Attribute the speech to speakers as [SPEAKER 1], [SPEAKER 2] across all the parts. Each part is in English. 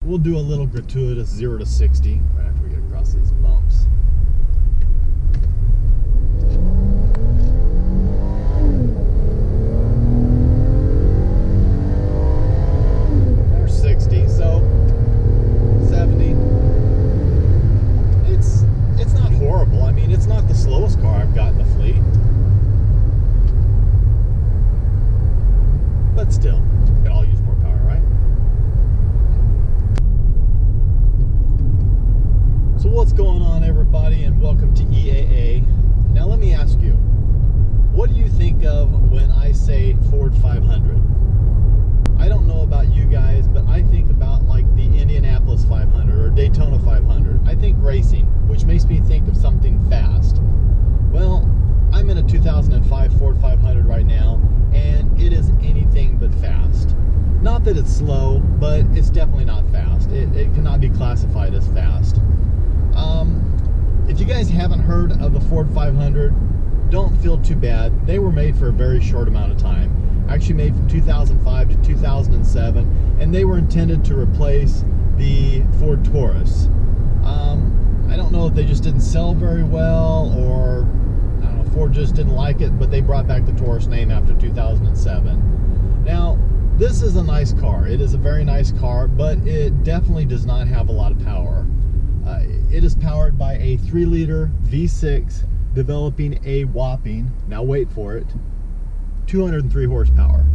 [SPEAKER 1] we'll do a little gratuitous 0 to 60 right after we get across these bumps. There's 60, so 70. It's not horrible. I mean, it's not the slowest car I've got in the fleet. But still, we can all use more power, right? So what's going on, everybody, and welcome to EAA. Now let me ask you, what do you think of when I say Ford 500? I don't know about you guys, but I think about like the Indianapolis 500 or Daytona 500. I think racing, which makes me think of something fast. Well, I'm in a 2005 Ford 500 right now, and it is anything but fast. Not that it's slow, but it's definitely not fast. It cannot be classified as fast. If you guys haven't heard of the Ford 500, don't feel too bad. They were made for a very short amount of time. Actually made from 2005 to 2007, and they were intended to replace the Ford Taurus. I don't know if they just didn't sell very well, or I don't know, Ford just didn't like it, but they brought back the Taurus name after 2007. Now, this is a nice car. It is a very nice car, but it definitely does not have a lot of power. It is powered by a 3-liter V6 developing a whopping, now wait for it, 203 horsepower.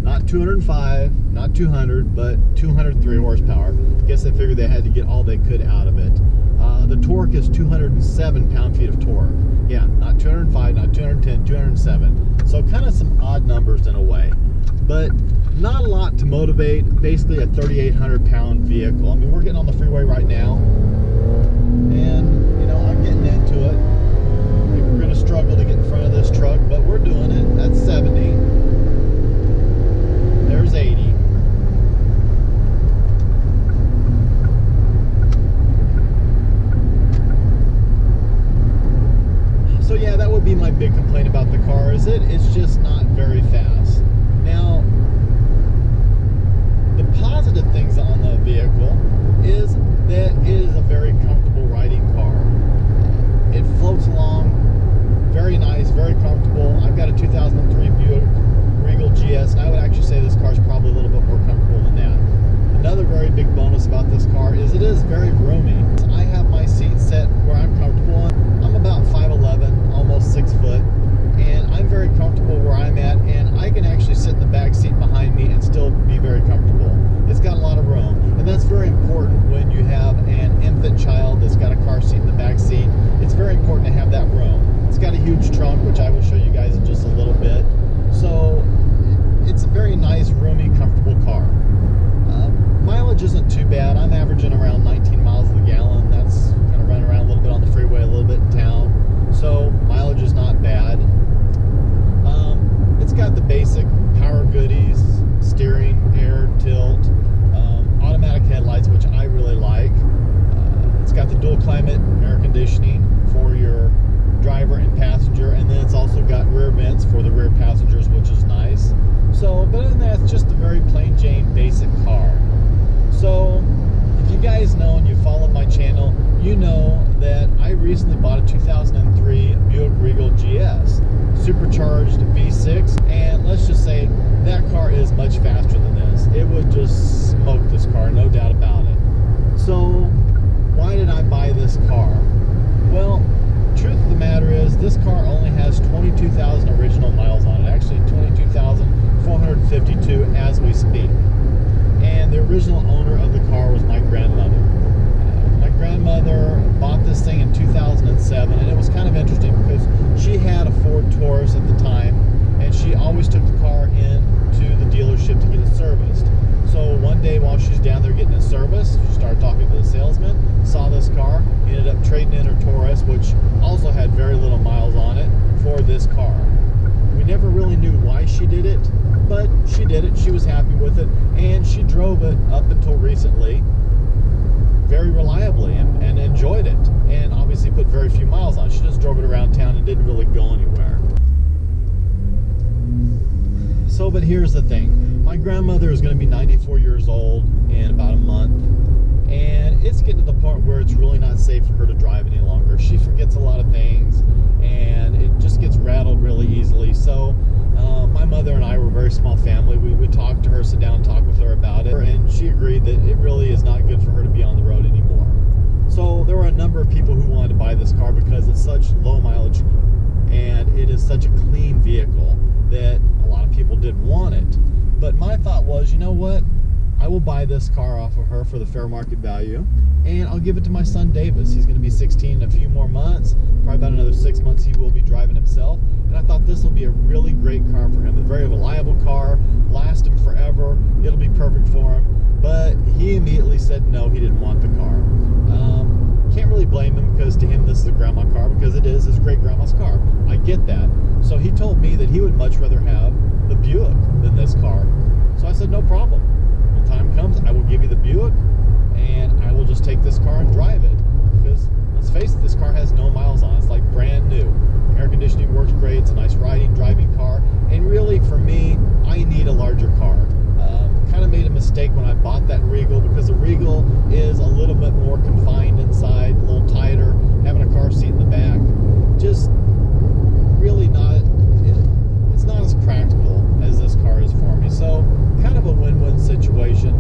[SPEAKER 1] Not 205, not 200, but 203 horsepower. I guess they figured they had to get all they could out of it. The torque is 207 pound-feet of torque. Yeah, not 205, not 210, 207. So kind of some odd numbers in a way. But not a lot to motivate basically a 3,800 pound vehicle. I mean, we're getting on the freeway right now, and you know, I'm getting into it. We're going to struggle to get in front of this truck, but we're doing it. That's 70. There's 80. So yeah, that would be my big complaint about the car, is it's just not very fast. Now, the positive things on the vehicle is that it is a very comfortable riding car. It floats along very nice, very comfortable. I've got a 2003 Buick Regal GS, and I would actually say this car is probably a little bit more comfortable than that. Another very big bonus about this car is it is very roomy. I have my seat set where I'm comfortable in. I'm about 5'11", almost 6 foot, and I'm very comfortable where I'm at, and I can actually sit in the back seat behind me and still be very comfortable. It's got a lot of room, and that's very important when you have an infant child that's got a car seat in the back seat. It's very important to have that room. It's got a huge trunk, which I will show you guys in just a little bit. So it's a very nice, roomy, comfortable car. Mileage isn't too bad. I'm averaging around 19 miles a gallon. That's kind of running around a little bit on the freeway, a little bit in town. So mileage is not bad. It's got the basic power goodies, steering, air, tilt, automatic headlights, which I really like. It's got the dual climate air conditioning for your driver and passenger, and then it's also got rear vents for the rear passengers, which is nice. So, but other than that, it's just a very plain Jane basic car. So, if you guys know and you follow my channel, you know that I recently bought a 2003 Buick Regal GS, supercharged V6, and let's just say that car is much faster than this. It would just smoke this car, no doubt about it. So, why did I buy this car? Well, truth of the matter is, this car only has 22,000 original miles on it. Actually, 22,452 as we speak. And the original owner of the car was my grandmother. My grandmother bought this thing in 2007, and it was kind of interesting because she had a Ford Taurus at the time, and she always took the car in to the dealership to get it serviced. So one day while she's down there getting it serviced, she started talking to the salesman, saw this car, ended up trading in her Taurus, which also had very little miles on it, for this car. We never really knew why she did it, but she did it. She was happy with it, and she drove it up until recently very reliably and enjoyed it, and obviously put very few miles on it. She just drove it around town and didn't really go anywhere. So, but here's the thing. My grandmother is going to be 94 years old in about a month. easily. So my mother and I were a very small family. We would talk to her, sit down and talk with her about it, and she agreed that it really is not good for her to be on the road anymore. So there were a number of people who wanted to buy this car because it's such low mileage and it is such a clean vehicle that a lot of people did want it. But my thought was, you know what? I will buy this car off of her for the fair market value, and I'll give it to my son Davis. He's going to be 16 in a few more months. Probably about another 6 months he will be driving himself. And I thought this will be a really great car for him. A very reliable car, last him forever. It'll be perfect for him. But he immediately said no, he didn't want the car. Can't really blame him, because to him this is a grandma car, because it is his great grandma's car. I get that. So he told me that he would much rather have the Buick than this car. So I said, no problem. When time comes, I will give you the Buick, and I will just take this car and drive it. Because let's face it, this car has no miles on it. It's like brand new. Air conditioning works great. It's a nice driving car. And really, for me, I need a larger car. Kind of made a mistake when I bought that Regal, because the Regal is a little bit more confined inside, a little tighter, having a car seat in the back. Just really not, it's not as practical as this car is for me. So kind of a win-win situation.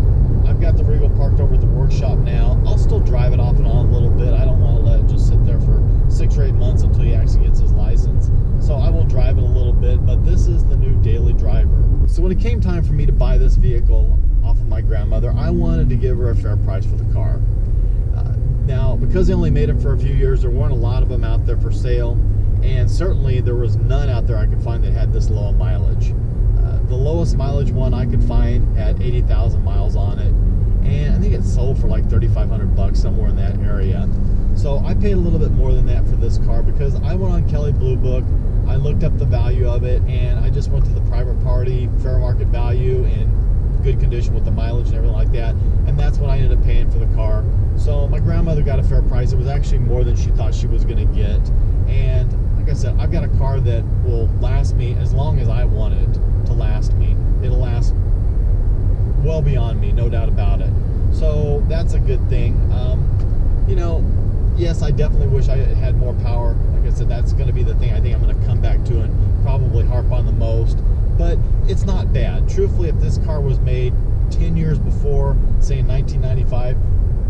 [SPEAKER 1] I've got the Regal parked over at the workshop now. I'll still drive it off and on a little bit. I don't want to let it just sit there for 6 or 8 months until he actually gets his license. So I will drive it a little bit, but this is the new daily driver. So when it came time for me to buy this vehicle off of my grandmother, I wanted to give her a fair price for the car. Now, because they only made them for a few years, there weren't a lot of them out there for sale, and certainly there was none out there I could find that had this low mileage. The lowest mileage one I could find had 80,000 miles on it, and I think it sold for like $3,500 somewhere in that area. So I paid a little bit more than that for this car, because I went on Kelley Blue Book, I looked up the value of it, and I just went to the private party fair market value and good condition with the mileage and everything like that, and that's what I ended up paying for the car. So my grandmother got a fair price. It was actually more than she thought she was going to get, and like I said, I've got a car that will last me as long as I want it to last me. It'll last well beyond me, no doubt about it. So that's a good thing. You know, yes, I definitely wish I had more power. Like I said, that's going to be the thing I think I'm going to come back to and probably harp on the most. But it's not bad. Truthfully, if this car was made 10 years before, say in 1995,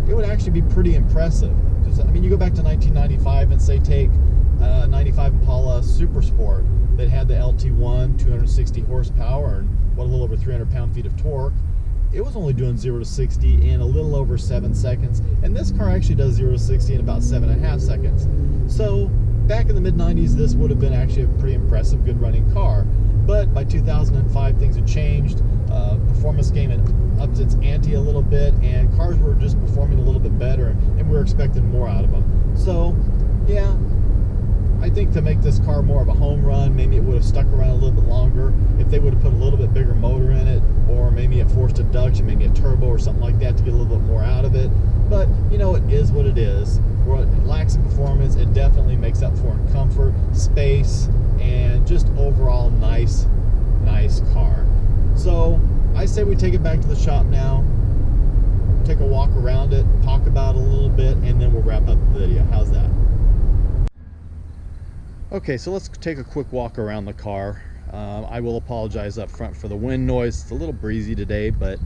[SPEAKER 1] it would actually be pretty impressive. Because, I mean, you go back to 1995 and say take 95 Impala Super Sport that had the LT1, 260 horsepower, and a little over 300 pound-feet of torque. It was only doing 0 to 60 in a little over 7 seconds, and this car actually does 0 to 60 in about 7.5 seconds. So back in the mid-90s, this would have been actually a pretty impressive, good running car. But by 2005, things had changed. Performance came and upped its ante a little bit, and cars were just performing a little bit better, and we were expecting more out of them. So yeah, I think to make this car more of a home run, maybe it would have stuck around a little bit longer if they would have put a little bit bigger motor in it, or maybe a forced induction, maybe a turbo or something like that to get a little bit more out of it. But you know, it is what it is. Where it lacks in performance, it definitely makes up for in comfort, space, and just overall nice car. So I say we take it back to the shop now, take a walk around it, talk about it a little bit, and then we'll wrap up the video. How's that? Okay, so let's take a quick walk around the car. I will apologize up front for the wind noise. It's a little breezy today, but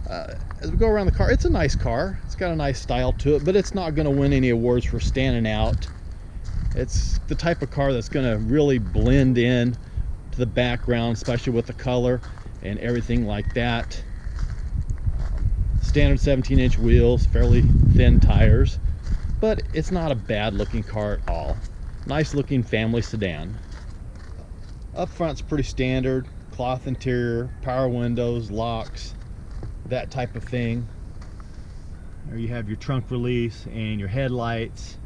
[SPEAKER 1] as we go around the car, it's a nice car. It's got a nice style to it, but it's not going to win any awards for standing out. It's the type of car that's going to really blend in to the background, especially with the color and everything like that. Standard 17-inch wheels, fairly thin tires, but it's not a bad looking car at all. Nice looking family sedan. Up front's pretty standard, cloth interior, power windows, locks, that type of thing. There you have your trunk release and your headlights.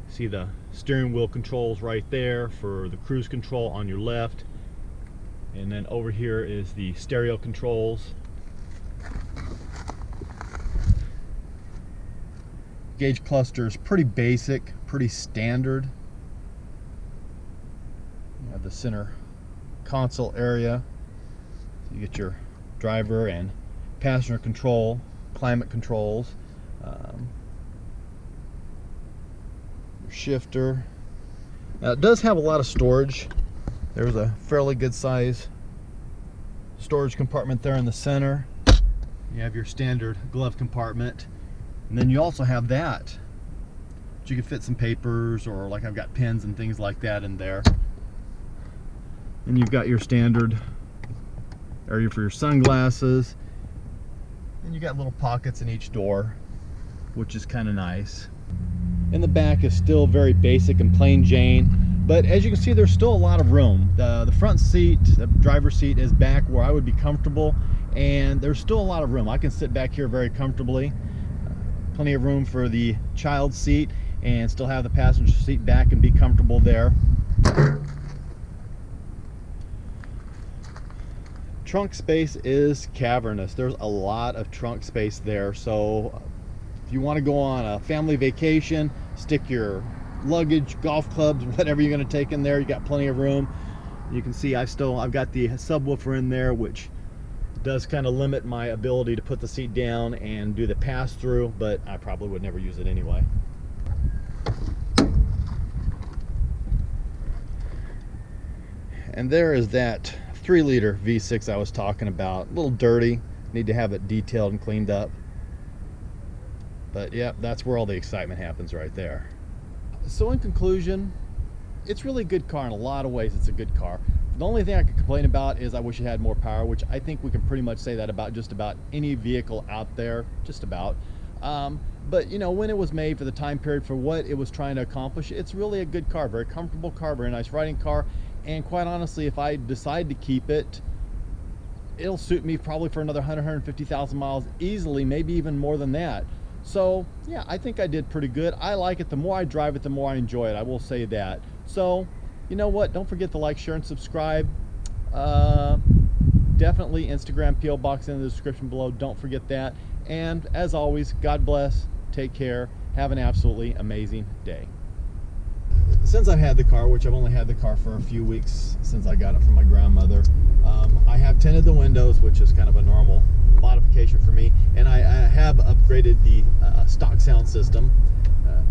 [SPEAKER 1] See the steering wheel controls right there for the cruise control on your left, and then over here is the stereo controls. Gauge cluster is pretty basic, pretty standard. You have the center console area, so you get your driver and passenger control, climate controls, your shifter. Now it does have a lot of storage. There's a fairly good size storage compartment there in the center. You have your standard glove compartment, and then you also have that. You can fit some papers, or like I've got pens and things like that in there. And you've got your standard area for your sunglasses, and you got little pockets in each door, which is kind of nice. In the back is still very basic and plain Jane, but as you can see, there's still a lot of room. The front seat, the driver's seat, is back where I would be comfortable, and there's still a lot of room. I can sit back here very comfortably. Plenty of room for the child seat, and still have the passenger seat back and be comfortable there. Trunk space is cavernous. There's a lot of trunk space there, so if you want to go on a family vacation, stick your luggage, golf clubs, whatever you're going to take in there, you got plenty of room. You can see I've got the subwoofer in there, which does kind of limit my ability to put the seat down and do the pass-through, but I probably would never use it anyway. And there is that 3-liter V6 I was talking about. A little dirty, need to have it detailed and cleaned up. But yeah, that's where all the excitement happens right there. So in conclusion, it's really a good car in a lot of ways. It's a good car. The only thing I could complain about is I wish it had more power, which I think we can pretty much say that about just about any vehicle out there, just about. But you know, when it was made for the time period for what it was trying to accomplish, it's really a good car, very comfortable car, very nice riding car. And quite honestly, if I decide to keep it, it'll suit me probably for another 150,000 miles easily, maybe even more than that. So yeah, I think I did pretty good. I like it. The more I drive it, the more I enjoy it. I will say that. So you know what? Don't forget to like, share, and subscribe. Definitely Instagram PO box in the description below. Don't forget that. And as always, God bless. Take care. Have an absolutely amazing day. Since I've had the car, which I've only had the car for a few weeks since I got it from my grandmother, I have tinted the windows, which is kind of a normal modification for me, and I have upgraded the stock sound system,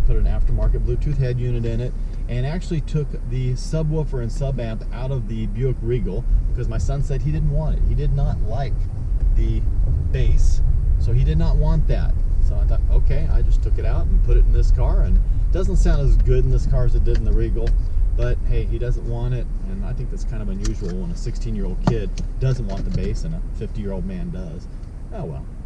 [SPEAKER 1] put an aftermarket Bluetooth head unit in it, and actually took the subwoofer and sub-amp out of the Buick Regal because my son said he didn't want it. He did not like the bass, so he did not want that. So I thought, okay, I just took it out and put it in this car, and it doesn't sound as good in this car as it did in the Regal, but hey, he doesn't want it, and I think that's kind of unusual when a 16-year-old kid doesn't want the bass and a 50-year-old man does. Oh well.